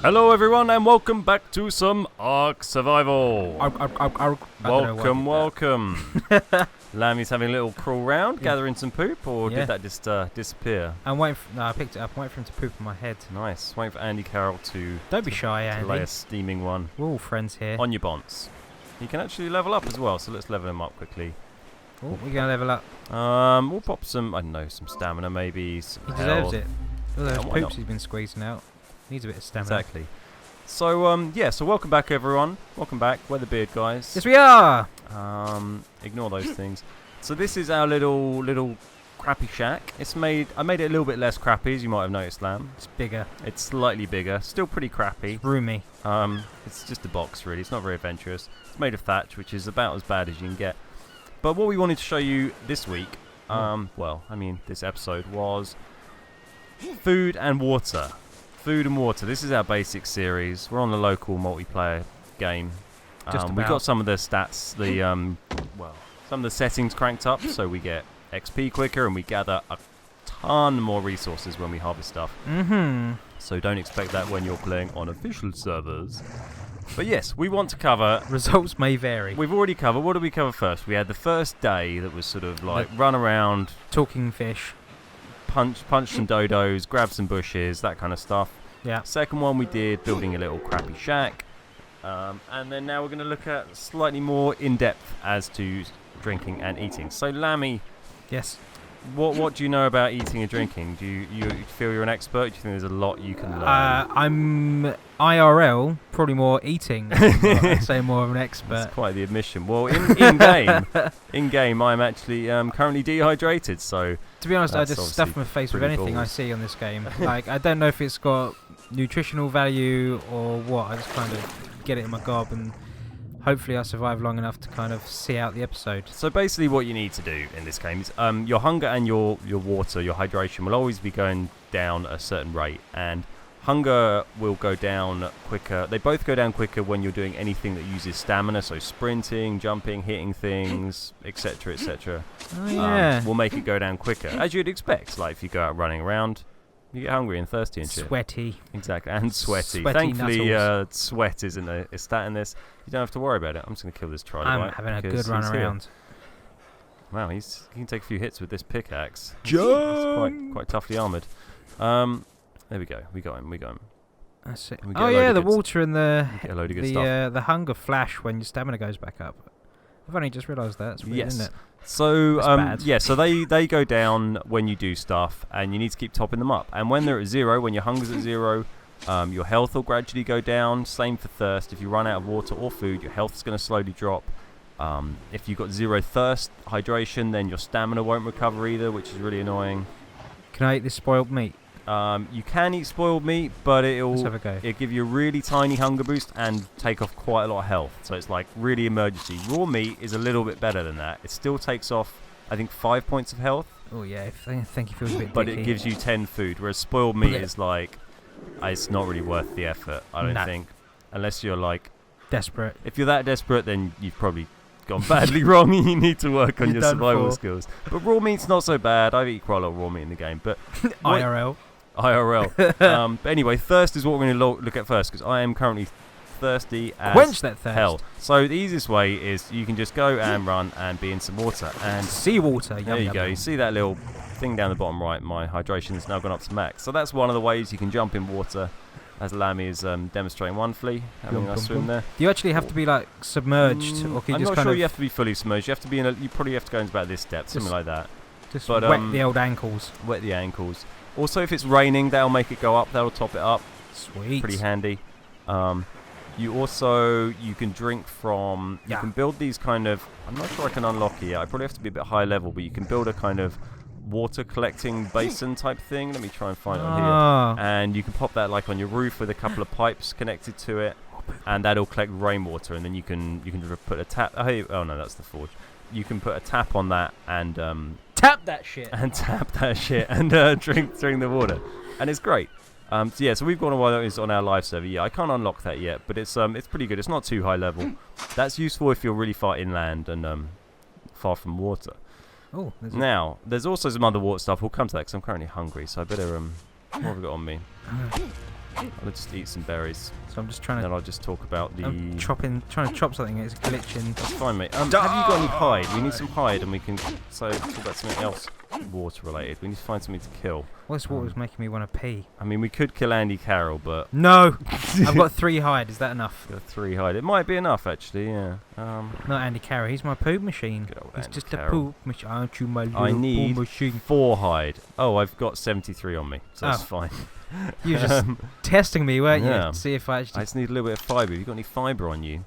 Hello everyone and welcome back to some Ark Survival. Welcome. Lammy's having a little crawl round, gathering some poop, or did that just disappear? I'm waiting for, no, I picked it up. I'm waiting for him to poop on my head. Nice. Waiting for Andy Carroll to... Don't be shy, Andy. lay a steaming one. We're all friends here. On your bonds. You can actually level up as well, so let's level him up quickly. Oh, we're going to level up. We'll pop some, I don't know, some stamina maybe. Some he deserves it. All those why poops not? He's been squeezing out. Needs a bit of stamina. Exactly. So, so welcome back everyone. Welcome back. We're the Beard Guys. Yes, we are! Ignore those things. So this is our little crappy shack. I made it a little bit less crappy, as you might have noticed, Lamb. It's bigger. It's slightly bigger. Still pretty crappy. It's roomy. It's just a box, really. It's not very adventurous. It's made of thatch, which is about as bad as you can get. But what we wanted to show you this week, this episode was food and water. Food and water. This is our basic series. We're on the local multiplayer game. We got some of the stats, some of the settings cranked up, so we get XP quicker and we gather a ton more resources when we harvest stuff. So don't expect that when you're playing on official servers. But yes, we want to cover... Results may vary. We've already covered... What did we cover first? We had the first day that was sort of like run around... Talking fish. Punch some dodos, grab some bushes, that kind of stuff. Yeah. Second one we did building a little crappy shack. And then now we're going to look at slightly more in-depth as to drinking and eating. So Lammy... Yes. What do you know about eating and drinking? Do you feel you're an expert? Do you think there's a lot you can learn? I'm IRL, probably more eating. I'd say more of an expert. That's quite the admission. Well, in game, I'm actually currently dehydrated. So to be honest, I just stuff my face with anything balls. I see on this game. Like I don't know if it's got nutritional value or what. I just kind of get it in my gob and. Hopefully I survive long enough to kind of see out the episode. So basically what you need to do in this game is your hunger and your water, your hydration will always be going down at a certain rate, and hunger will go down quicker. They both go down quicker when you're doing anything that uses stamina, so sprinting, jumping, hitting things, etc, etc. Oh, yeah. Will make it go down quicker, as you'd expect. Like if you go out running around, you get hungry and thirsty and shit. Sweaty. Exactly, and sweaty. Sweaty Thankfully, sweat isn't a stat in this. You don't have to worry about it. I'm just going to kill this trilobite. I'm having a good run around. Wow, he can take a few hits with this pickaxe. Jump! He's quite toughly armoured. There we go. We got him. That's it. We Oh yeah, the water and get a load of good stuff. the hunger flash when your stamina goes back up. I've only just realised that. It's weird, isn't it? So so they go down when you do stuff, and you need to keep topping them up. And when they're at zero, when your hunger's at zero, your health will gradually go down. Same for thirst. If you run out of water or food, your health is going to slowly drop. If you've got zero thirst, hydration, then your stamina won't recover either, which is really annoying. Can I eat this spoiled meat? You can eat spoiled meat, but it'll give you a really tiny hunger boost and take off quite a lot of health. So it's like really emergency. Raw meat is a little bit better than that. It still takes off, I think, 5 points of health. Oh yeah, I think it feels a bit but dicky. It gives you 10 food, whereas spoiled meat is like, it's not really worth the effort, I don't think. Unless you're like... desperate. If you're that desperate, then you've probably gone badly wrong and you need to work on your survival skills. But raw meat's not so bad. I've eaten quite a lot of raw meat in the game. But IRL. But anyway, thirst is what we're going to look at first, because I am currently thirsty as quench that thirst. Hell. So the easiest way is you can just go and run and be in some water. And seawater. There you go. You see that little thing down the bottom right? My hydration has now gone up to max. So that's one of the ways you can jump in water, as Lammy is demonstrating wonderfully, having a nice swim there. Do you actually have to be like submerged, or can you I'm just not sure you have to be fully submerged. You have to be you probably have to go into about this depth, something like that. Just wet the old ankles. Wet the ankles. Also, if it's raining, that'll make it go up. That'll top it up. Sweet. Pretty handy. You can drink from... You can build these kind of... I'm not sure I can unlock it yet. I probably have to be a bit high level, but you can build a kind of water collecting basin type thing. Let me try and find it on here. And you can pop that like on your roof with a couple of pipes connected to it, and that'll collect rainwater. And then you can put a tap... Oh no, that's the forge. You can put a tap on that and... tap that shit and drink the water, and it's great. So we've gone a while on our live server. Yeah, I can't unlock that yet, but it's pretty good. It's not too high level. That's useful if you're really far inland and far from water. Oh, there's also some other water stuff. We'll come to that because I'm currently hungry, so I better what have we got on me? I'll just eat some berries. So I'm just trying And to. then I'll just talk about the... I'm trying to chop something. It's glitching. That's fine, mate. Have you got any hide? We need some hide, and we can... So, talk about something else water-related. We need to find something to kill. Well, this water's making me want to pee. I mean, we could kill Andy Carroll, but... No! I've got 3 hide. Is that enough? Got 3 hide. It might be enough, actually, yeah. Not Andy Carroll. He's my poop machine. Good old He's Andy just Carroll. a poop machine. Aren't you my little I need poop machine? 4 hide. Oh, I've got 73 on me, so that's Oh. fine. You were just testing me, weren't you? yeah. To see if I I actually just need a little bit of fibre. Have you got any fibre on you?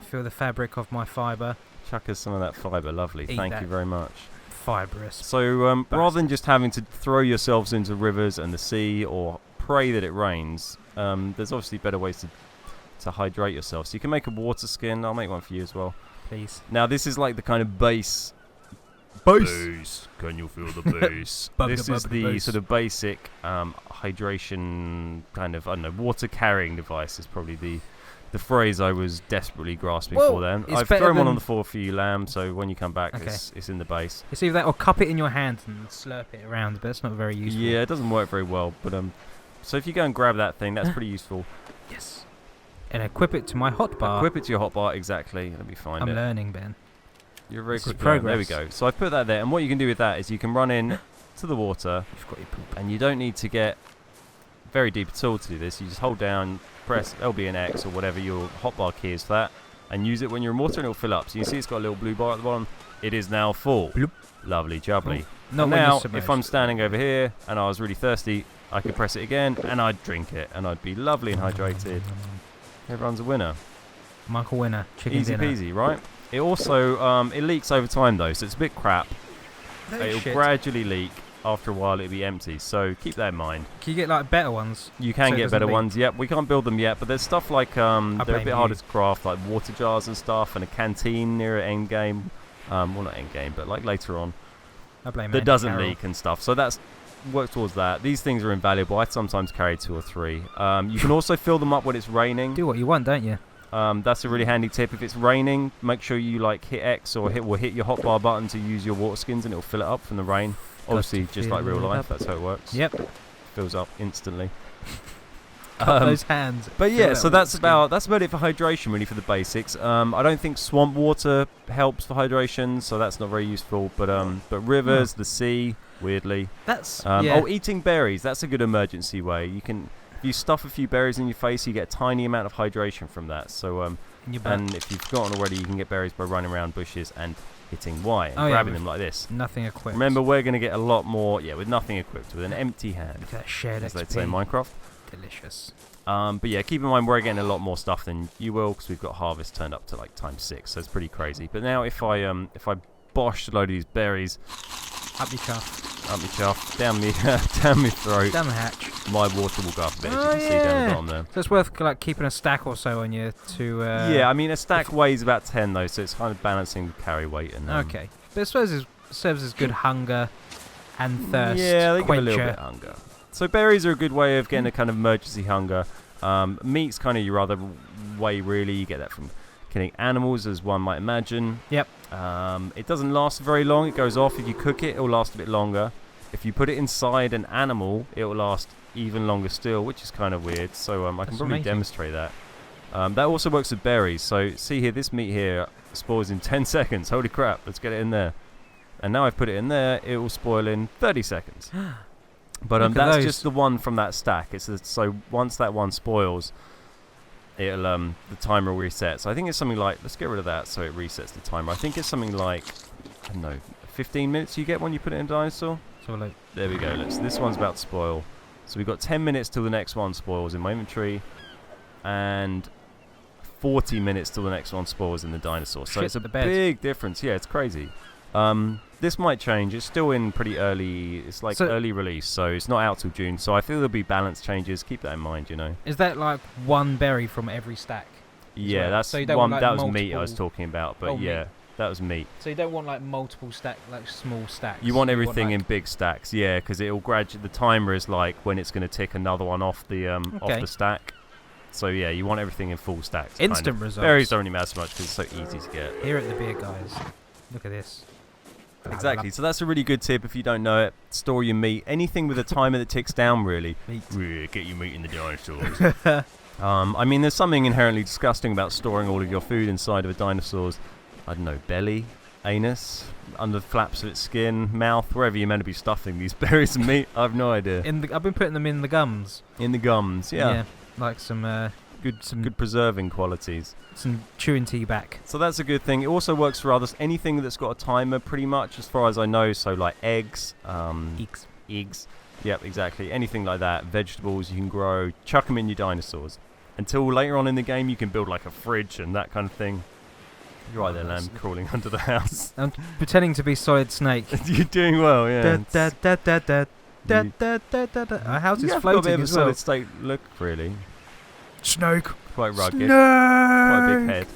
feel the fabric of my fibre. Chuck us some of that fibre. Lovely. Eat Thank that. you very much. Fibrous. So rather than just having to throw yourselves into rivers and the sea or pray that it rains, there's obviously better ways to hydrate yourself. So you can make a water skin. I'll make one for you as well. Please. Now this is like the kind of base. Bass. Can you feel the bass? This is the sort of basic hydration kind of, I don't know, water carrying device is probably the phrase I was desperately grasping for then. it's I've better thrown one on than- the floor for you, Lamb, so when you come back, Okay. it's in the base. It's either that or cup it in your hand and slurp it around, but that's not very useful. Yeah, it doesn't work very well, but so if you go and grab that thing, that's pretty useful. Yes. And equip it to my hotbar. Equip it to your hotbar, exactly. Let me find I'm it. learning, Ben. You're very This is quick learner. There we progress. go. So I put that there, and what you can do with that is you can run in to the water, You've got your poop. and you don't need to get very deep at all to do this. You just hold down, press LB and X or whatever your hotbar key is for that, and use it when you're in water, and it'll fill up. So you see it's got a little blue bar at the bottom. It is now full. Bloop. Lovely jubbly. Not And when now, you're submerged. if I'm standing over here and I was really thirsty, I could press it again, and I'd drink it, and I'd be lovely and hydrated. Everyone's a winner. Michael Winner, chicken Easy dinner. peasy, right? It also it leaks over time though, so it's a bit crap. It'll Shit. gradually leak. After a while, it'll be empty. So keep that in mind. Can you get like better ones? You can So it get doesn't better leak? ones. Yep, we can't build them yet, but there's stuff like they're a blame bit harder you. to craft, like water jars and stuff, and a canteen near end game. Well, not end game, but like later on. I blame That Andy doesn't Carroll. leak and stuff. So that's work towards that. These things are invaluable. I sometimes carry 2 or 3. You can also fill them up when it's raining. Do what you want, don't you? That's a really handy tip. If it's raining, make sure you like hit X or hit your hotbar button to use your water skins, and it'll fill it up from the rain. Obviously, to just like real fill it life, up. that's how it works. Yep. Fills up instantly. Cut those hands. But yeah, Fill so it that's with about it for hydration, really, for the basics. I don't think swamp water helps for hydration, so that's not very useful. But rivers, the sea, weirdly. That's Oh, eating berries. That's a good emergency way. You can, if you stuff a few berries in your face, you get a tiny amount of hydration from that. So in your butt. and if you've forgotten already, you can get berries by running around bushes and hitting Y and Oh, yeah, grabbing with them like this. Nothing equipped. Remember, we're going to get a lot more, with nothing equipped, with an empty hand, Look at that shared as they XP. say in Minecraft. Delicious. But yeah, keep in mind we're getting a lot more stuff than you will, because we've got harvest turned up to like ×6, so it's pretty crazy. But now if I bosh a load of these berries Up your chuff. up my chuff, down me down my throat, Down the hatch. my water will go up a bit, as Oh, you can see down yeah. the bottom there. So it's worth like keeping a stack or so on you to. Yeah, I mean a stack weighs about 10 though, so it's kind of balancing the carry weight and. Okay, but I suppose it serves as good hunger and thirst. Yeah, they give a little quencher. bit of hunger. So berries are a good way of getting a kind of emergency hunger. Meat's kind of your other way, really. You get that from killing animals, as one might imagine. Yep. It doesn't last very long. It goes off. If you cook it, it'll last a bit longer. If you put it inside an animal, it'll last even longer still, which is kind of weird. So I can That's probably amazing. demonstrate that. That also works with berries. So see here, this meat here spoils in 10 seconds. Holy crap, let's get it in there. And now I've put it in there, it will spoil in 30 seconds. But Look at that's those. just the one from that stack. So once that one spoils, it'll the timer will reset. So I think it's something like, let's get rid of that so it resets the timer. I think it's something like, I don't know, 15 minutes you get when you put it in dinosaur. So like, There we go. This one's about to spoil. So we've got 10 minutes till the next one spoils in my inventory, and 40 minutes till the next one spoils in the dinosaur. So Shit it's a the bed. big difference. Yeah, it's crazy. This might change. It's still in pretty early. It's like So- early release, so it's not out till June. So I feel there'll be balance changes. Keep that in mind. is that like one berry from every stack? Yeah, well. that's So you don't one. want, like, that was meat I was multiple- talking about. But Oh, yeah, meat. that was meat. So you don't want like multiple like small stacks. You want everything in like, big stacks, yeah, because it'll gradually. The timer is like when it's going to tick another one off the off Okay. the stack. So yeah, you want everything in full stacks. kind of. instant results. Berries don't really matter so much because it's so easy to get. Here at the beer guys. Look at this. Exactly. So that's a really good tip if you don't know it. Store your meat. Anything with a timer that ticks down, really. Meat. Get your meat in the dinosaurs. I mean, there's something inherently disgusting about storing all of your food inside of a dinosaur's, I don't know, belly, anus, under the flaps of its skin, mouth, wherever you're meant to be stuffing these berries and meat. I have no idea. I've been putting them in the gums. In the gums, yeah. Like some good preserving qualities. Some chewing tea back. So that's a good thing. It also works for others. Anything that's got a timer, pretty much, as far as I know. So like eggs. Eggs. Yep, exactly. Anything like that. Vegetables you can grow. Chuck them in your dinosaurs. Until later on in the game, you can build like a fridge and that kind of thing. You're right there, Lamb, crawling under the house. I'm pretending to be Solid Snake. You're doing well, yeah. Our house is got a floating bit of a as well. Solid Snake look, really. Snake. Quite rugged. Snake. Quite a big head.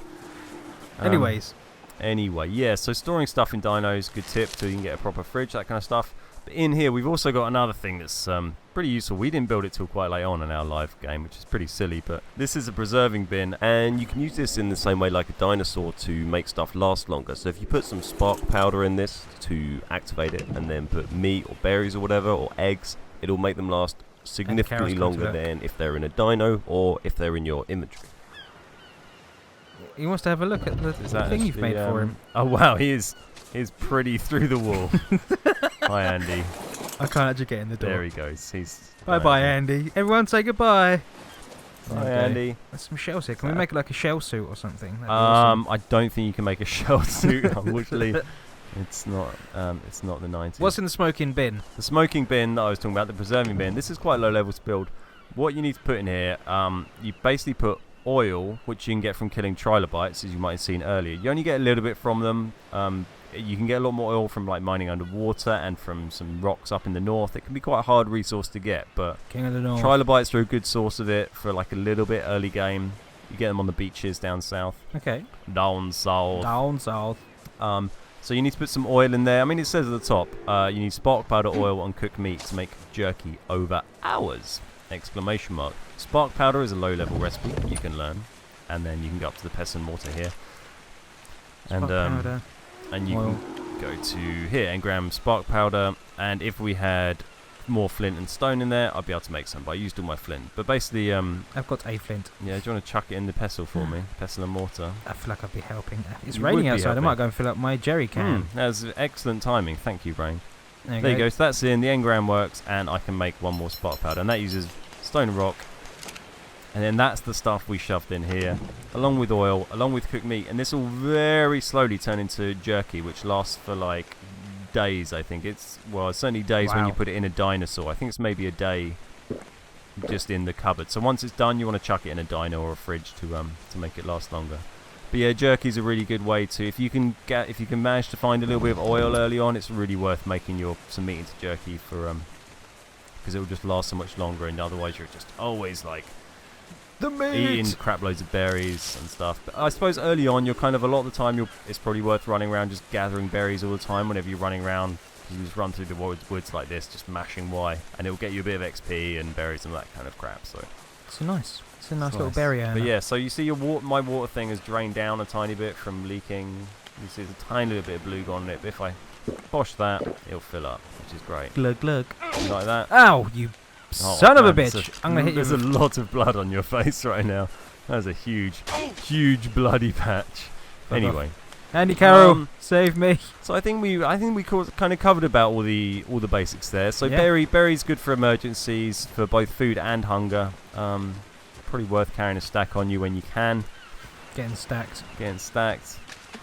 Anyway, yeah, so storing stuff in dinos, good tip, so you can get a proper fridge, that kind of stuff. But in here, we've also got another thing that's pretty useful. We didn't build it till quite late on in our live game, which is pretty silly, but this is a preserving bin, and you can use this in the same way like a dinosaur to make stuff last longer. So if you put some spark powder in this to activate it, and then put meat or berries or whatever, or eggs, it'll make them last significantly longer than if they're in a dino or if they're in your inventory. He wants to have a look at the thing you've made for him. Oh wow, he's pretty through the wall. Hi Andy. I can't actually get in the door. There he goes. He's bye Andy. Everyone say goodbye. Hi Andy. There's some shells here. Can we make it like a shell suit or something? Awesome. I don't think you can make a shell suit, unfortunately. It's not the 90s. What's in the smoking bin? The smoking bin that I was talking about, the preserving bin. This is quite low level to build. What you need to put in here, you basically put oil, which you can get from killing trilobites, as you might have seen earlier. You only get a little bit from them. You can get a lot more oil from like mining underwater and from some rocks up in the north. It can be quite a hard resource to get, but King of the North. Trilobites are a good source of it for like a little bit early game. You get them on the beaches down south. Okay. Down south. Down south. So you need to put some oil in there. I mean, it says at the top, you need spark powder, oil, and cooked meat to make jerky over hours! Exclamation mark. Spark powder is a low-level recipe you can learn, and then you can go up to the pestle and mortar here, Spark powder. And you can go to here and grab spark powder. And if we had more flint and stone in there, I'd be able to make some. But I used all my flint. But basically, I've got a flint. Yeah, do you want to chuck it in the pestle for me? Pestle and mortar. I feel like I'd be helping. It's You raining would be outside. I helping. might go and fill up my jerry can. That's excellent timing. Thank you, Brain. There You go. So that's in. The engram works, and I can make one more spark powder, and that uses stone and rock. And then that's the stuff we shoved in here, along with oil, along with cooked meat, and this will very slowly turn into jerky, which lasts for like days. I think it's certainly days when you put it in a dinosaur. I think it's maybe a day just in the cupboard. So once it's done, you want to chuck it in a dino or a fridge to make it last longer. But yeah, jerky's a really good way to, if you can manage to find a little bit of oil early on, it's really worth making some meat into jerky for because it will just last so much longer, and otherwise you're just always like eating crap loads of berries and stuff. But I suppose early on, you're kind of a lot of the time it's probably worth running around just gathering berries all the time. Whenever you're running around, you just run through the woods like this, just mashing Y, and it'll get you a bit of XP and berries and that kind of crap. So it's a nice little berry owner. But yeah, so you see my water thing has drained down a tiny bit from leaking. You see there's a tiny little bit of blue gone on it, but if I bosh that, it'll fill up, which is great. Glug glug. You like that? Ow, you son of a bitch! I'm gonna hit you. There's a lot of blood on your face right now. That's a huge bloody patch. Anyway, Andy Carroll, save me. So I think we kind of covered about all the basics there. So Yeah. berry's good for emergencies, for both food and hunger. Probably worth carrying a stack on you when you can. Getting stacked.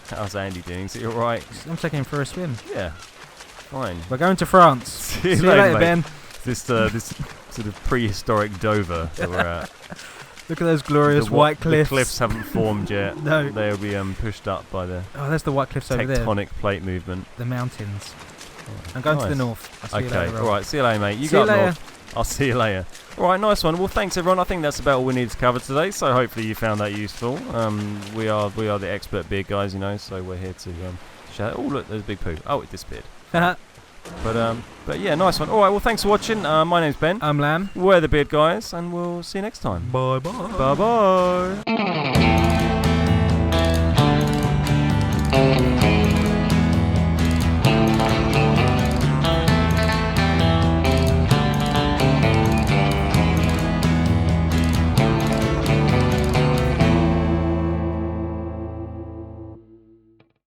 How's Andy doing? Is he all right? I'm taking him for a swim. Yeah, fine. We're going to France. See you later, mate. Ben. This sort of prehistoric Dover that we're at. Look at those glorious white cliffs. The cliffs haven't formed yet. No. They'll be pushed up by the there's the white cliffs over there. tectonic plate movement. The mountains. I'm going to the north. I'll see you later, all right. See you later, mate. See you later. North. I'll see you later. All right, nice one. Well, thanks everyone. I think that's about all we needed to cover today. So hopefully you found that useful. We are the expert beard guys, so we're here to share. Oh look, there's a big poo. Oh, it disappeared. But yeah, nice one. All right, well, thanks for watching. My name's Ben. I'm Lamb. We're the beard guys, and we'll see you next time. Bye bye. Bye bye.